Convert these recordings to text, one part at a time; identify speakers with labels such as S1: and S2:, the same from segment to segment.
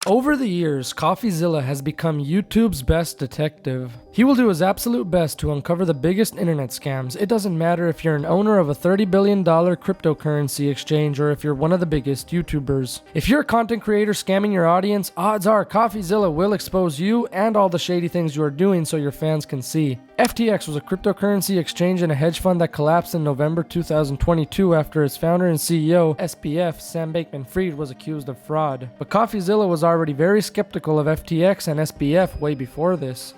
S1: Over the years, Coffeezilla has become YouTube's best detective. He will do his absolute best to uncover the biggest internet scams. It doesn't matter if you're an owner of a $30 billion cryptocurrency exchange or if you're one of the biggest YouTubers. If you're a content creator scamming your audience, odds are Coffeezilla will expose you and all the shady things you are doing so your fans can see. FTX was a cryptocurrency exchange and a hedge fund that collapsed in November 2022 after its founder and CEO, SBF, Sam Bankman-Fried, was accused of fraud. But Coffeezilla was already very skeptical of FTX and SBF way before this.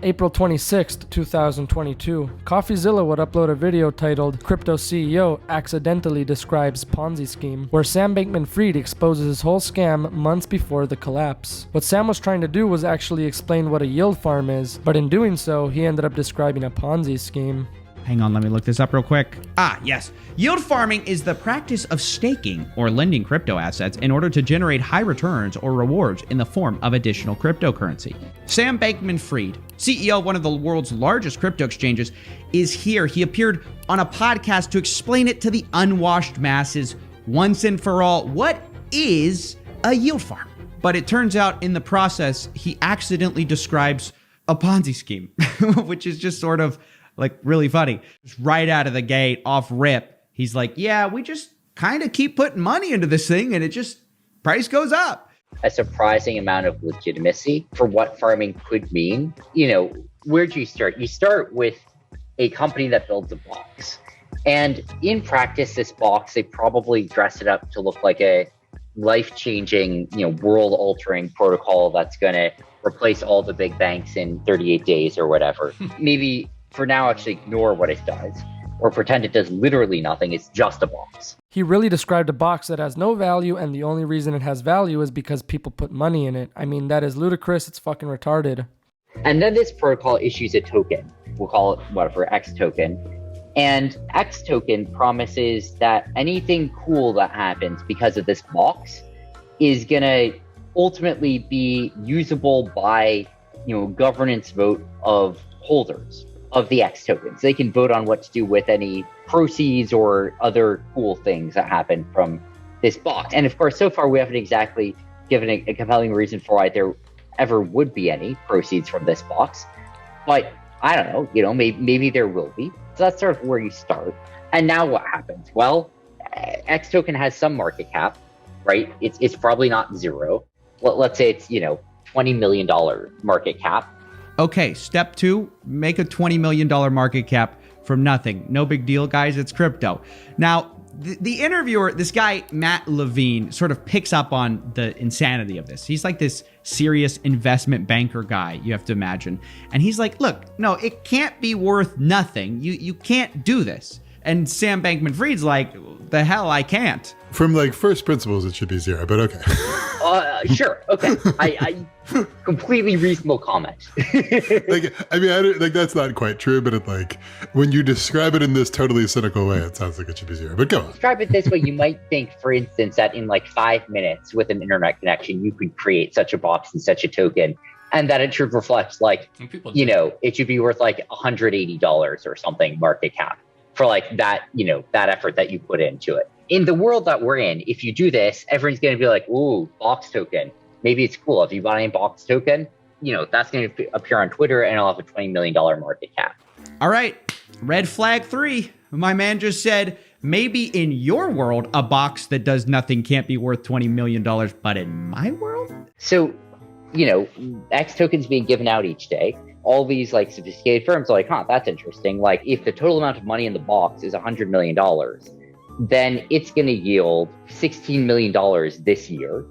S1: April 26, 2022, Coffeezilla would upload a video titled "Crypto CEO Accidentally Describes Ponzi Scheme," where Sam Bankman-Fried exposes his whole scam months before the collapse. What Sam was trying to do was actually explain what a yield farm is, but in doing so, he ended up describing a Ponzi scheme.
S2: Hang on, let me look this up real quick. Yes. Yield farming is the practice of staking or lending crypto assets in order to generate high returns or rewards in the form of additional cryptocurrency. Sam Bankman-Fried, CEO of one of the world's largest crypto exchanges, is here. He appeared on a podcast to explain it to the unwashed masses once and for all. What is a yield farm? But it turns out in the process, he accidentally describes a Ponzi scheme, which is just sort of like really funny. Just right out of the gate, off rip, he's like, yeah, we just kind of keep putting money into this thing and it just, price goes up.
S3: A surprising amount of legitimacy for what farming could mean. Where do you start? You start with a company that builds a box. And in practice, this box, they probably dress it up to look like a life-changing, world-altering protocol that's going to replace all the big banks in 38 days or whatever. Maybe for now, actually ignore what it does, or pretend it does literally nothing. It's just a box.
S1: He really described a box that has no value, and the only reason it has value is because people put money in it. I mean, that is ludicrous. It's fucking retarded.
S3: And then this protocol issues a token. We'll call it whatever, X token. And X token promises that anything cool that happens because of this box is going to ultimately be usable by, governance vote of holders of the X tokens. They can vote on what to do with any proceeds or other cool things that happen from this box. And of course, so far we haven't exactly given a compelling reason for why there ever would be any proceeds from this box. But I don't know, maybe there will be. So that's sort of where you start. And now what happens? Well, X token has some market cap, right? It's probably not zero. Let's say it's, $20 million market cap.
S2: Okay, step 2, make a $20 million market cap from nothing. No big deal, guys. It's crypto. Now, the interviewer, this guy, Matt Levine, sort of picks up on the insanity of this. He's like this serious investment banker guy, you have to imagine. And he's like, look, no, it can't be worth nothing. You can't do this. And Sam Bankman-Fried's like, the hell, I can't.
S4: From first principles, it should be zero, but okay.
S3: Sure. Okay. I completely reasonable comment.
S4: That's not quite true, but when you describe it in this totally cynical way, it sounds like it should be zero, but go on.
S3: Describe it this way. You might think, for instance, that in 5 minutes with an internet connection, you could create such a box and such a token, and that it should reflect it should be worth $180 or something market cap for that, that effort that you put into it. In the world that we're in, if you do this, everyone's going to be like, ooh, box token. Maybe it's cool. If you buy a box token, that's going to appear on Twitter and it'll have a $20 million market cap.
S2: All right. Red flag 3. My man just said, maybe in your world, a box that does nothing can't be worth $20 million, but in my world?
S3: So, X tokens being given out each day. All these sophisticated firms are like, that's interesting. If the total amount of money in the box is $100 million, then it's going to yield $16 million this year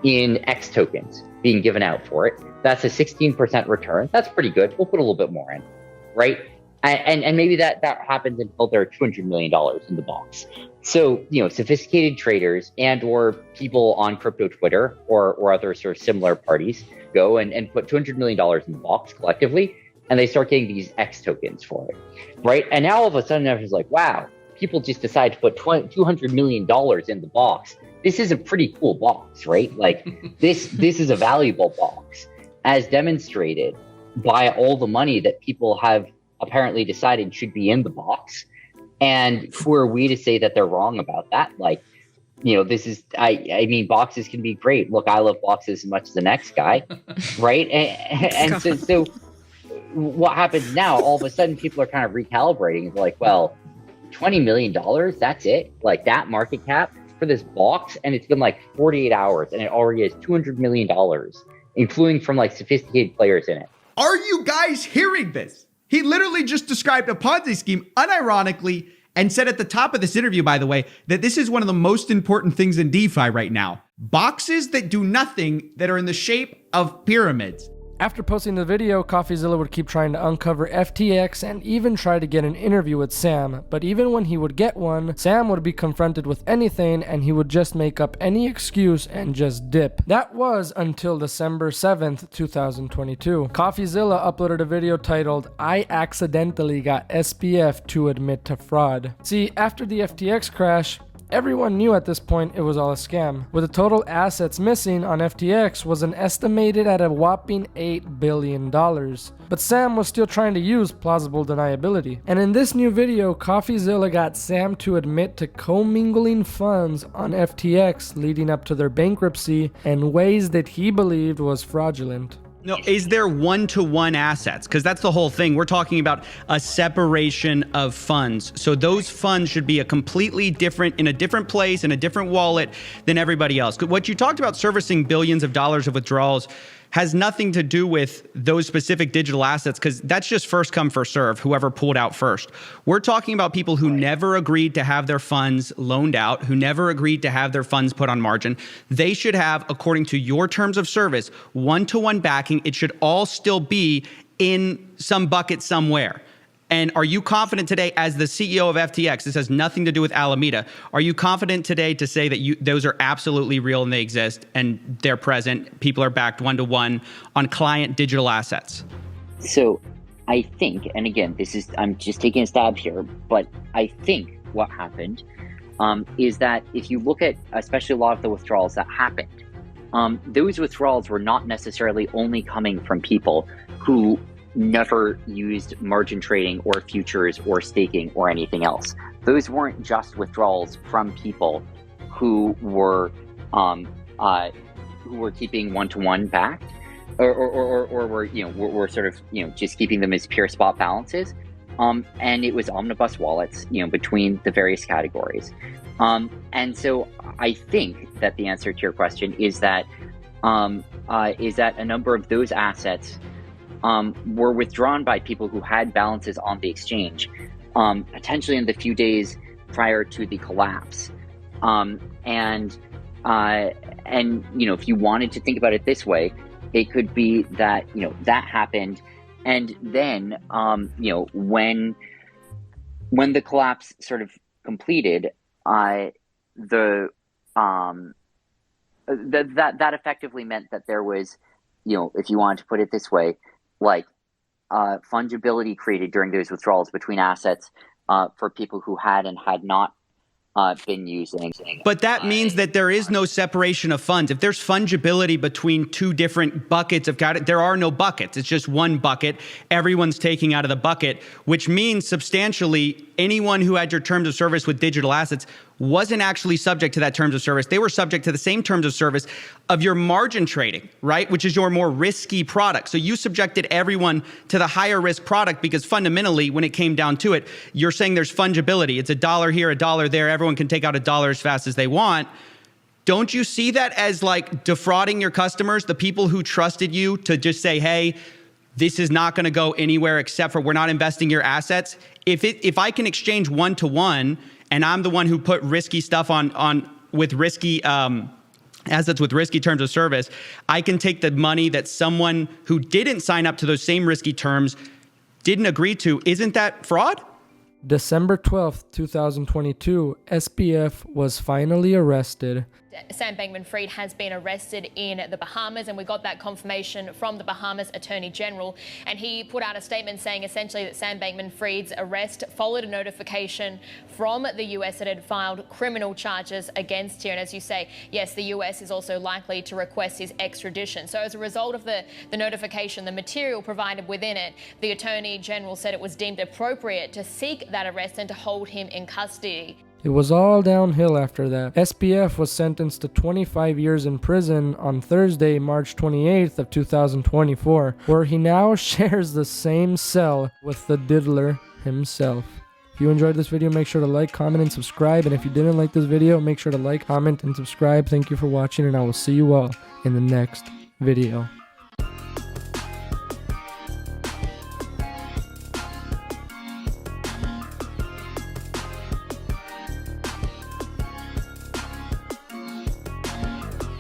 S3: in X tokens being given out for it. That's a 16% return. That's pretty good. We'll put a little bit more in, right? And maybe that happens until there are $200 million in the box. So, sophisticated traders and or people on crypto Twitter or other sort of similar parties go and put $200 million in the box collectively, and they start getting these X tokens for it, right? And now all of a sudden everyone's like, wow, people just decide to put $200 million in the box. This is a pretty cool box, right? This is a valuable box, as demonstrated by all the money that people have apparently decided should be in the box. And who are we to say that they're wrong about that? this is, I mean, boxes can be great. Look, I love boxes as much as the next guy, right? And so what happens now, all of a sudden people are kind of recalibrating. It's like, well, $20 million, that's it? Like that market cap for this box? And it's been like 48 hours and it already has $200 million, including from like sophisticated players in it.
S2: Are you guys hearing this? He literally just described a Ponzi scheme unironically and said at the top of this interview, by the way, that this is one of the most important things in DeFi right now. Boxes that do nothing, that are in the shape of pyramids.
S1: After posting the video, Coffeezilla would keep trying to uncover FTX and even try to get an interview with Sam, but even when he would get one, Sam would be confronted with anything and he would just make up any excuse and just dip. That was until December 7th, 2022. Coffeezilla uploaded a video titled, "I accidentally got SBF to admit to fraud." See, after the FTX crash, everyone knew at this point it was all a scam, with the total assets missing on FTX was an estimated at a whopping $8 billion. But Sam was still trying to use plausible deniability. And in this new video, Coffeezilla got Sam to admit to commingling funds on FTX leading up to their bankruptcy in ways that he believed was fraudulent.
S2: No, is there one-to-one assets? Because that's the whole thing. We're talking about a separation of funds. So those funds should be a completely different, in a different place, in a different wallet than everybody else. What you talked about servicing billions of dollars of withdrawals has nothing to do with those specific digital assets, because that's just first come, first serve, whoever pulled out first. We're talking about people who never agreed to have their funds loaned out, who never agreed to have their funds put on margin. They should have, according to your terms of service, one-to-one backing. It should all still be in some bucket somewhere. And are you confident today, as the CEO of FTX, this has nothing to do with Alameda, are you confident today to say that those are absolutely real and they exist and they're present, people are backed one-to-one on client digital assets?
S3: So I think, and again, I'm just taking a stab here, but I think what happened is that if you look at especially a lot of the withdrawals that happened, those withdrawals were not necessarily only coming from people who never used margin trading or futures or staking or anything else. Those weren't just withdrawals from people who were keeping one-to-one backed or were sort of just keeping them as pure spot balances. And it was omnibus wallets between the various categories. And so I think that the answer to your question is that a number of those assets were withdrawn by people who had balances on the exchange, potentially in the few days prior to the collapse. And if you wanted to think about it this way, it could be that that happened, and then when the collapse sort of completed, that effectively meant that there was, if you wanted to put it this way, like fungibility created during those withdrawals between assets for people who had and had not been using.
S2: But that means that there is no separation of funds. If there's fungibility between two different buckets of category, there are no buckets. It's just one bucket. Everyone's taking out of the bucket, which means substantially anyone who had your terms of service with digital assets wasn't actually subject to that terms of service. They were subject to the same terms of service of your margin trading, right? Which is your more risky product. So you subjected everyone to the higher risk product because fundamentally, when it came down to it, you're saying there's fungibility. It's $1 here, $1 there. Everyone can take out $1 as fast as they want. Don't you see that as like defrauding your customers, the people who trusted you to just say, hey, this is not going to go anywhere except for we're not investing your assets? If I can exchange one-to-one and I'm the one who put risky stuff on with risky assets with risky terms of service, I can take the money that someone who didn't sign up to those same risky terms didn't agree to. Isn't that fraud?
S1: December 12th, 2022, SBF was finally arrested.
S5: Sam Bankman-Fried has been arrested in the Bahamas, and we got that confirmation from the Bahamas Attorney General. And he put out a statement saying essentially that Sam Bankman-Fried's arrest followed a notification from the US that had filed criminal charges against him. And as you say, yes, the US is also likely to request his extradition. So as a result of the notification, the material provided within it, the Attorney General said it was deemed appropriate to seek that arrest and to hold him in custody.
S1: It was all downhill after that. SBF was sentenced to 25 years in prison on Thursday, March 28th of 2024, where he now shares the same cell with the diddler himself. If you enjoyed this video, make sure to like, comment, and subscribe. And if you didn't like this video, make sure to like, comment, and subscribe. Thank you for watching, and I will see you all in the next video.